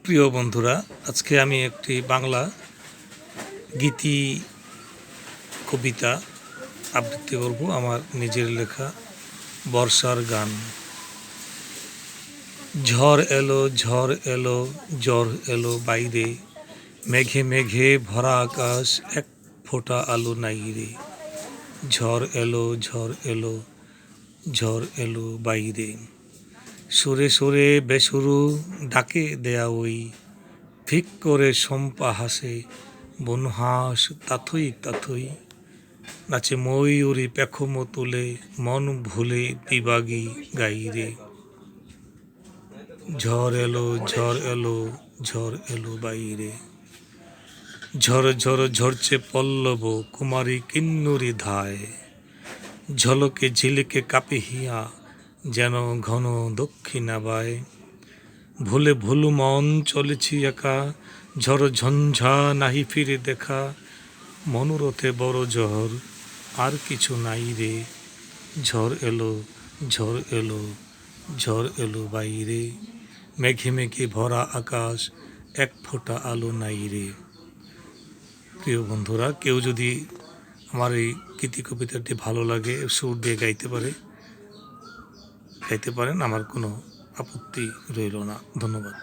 প্রিয় বন্ধুরা, আজকে আমি একটি বাংলা গীতি কবিতা আবৃত্তি করব। আমার নিজের লেখা বর্ষার গান। ঝড় এলো, ঝড় এলো, জ্বর এলো বাইরে, মেঘে মেঘে ভরা আকাশ, এক ফোঁটা আলো নাই রে। ঝড় এলো, ঝড় এলো, ঝড় এলো বাইরে, সুরে সুরে বেসুরু ডাকে দেয়া ওই, ফিক করে শম্পা হাসে বনহাস তাথই তাথই, নাচে ময়ূরী পেখম তুলে, মন ভুলে বিবাগী গাইরে। ঝড় এলো, ঝড় এলো, ঝড় এলো বাইরে, ঝড় ঝড় ঝরছে পল্লব কুমারী কিন্নুরি ধায়, ঝলকে ঝিলিকে কাঁপে হিয়া যেন ঘন দক্ষিণাবায়। ভুলে ভুলু মন চলেছি একা, ঝড় ঝঞ্ঝা নাহি ফিরে দেখা, মনোরথে বড় ঝড় আর কিছু নাই রে। ঝড় এলো, ঝড় এলো, ঝড় এলো বাইরে, মেঘে মেঘে ভরা আকাশ, এক ফোঁটা আলো নাই রে। প্রিয় বন্ধুরা, কেউ যদি আমার এই গীতি কবিতাটি ভালো লাগে সুর দিয়ে গাইতে পারেন, আমার কোনো আপত্তি রইল না। ধন্যবাদ।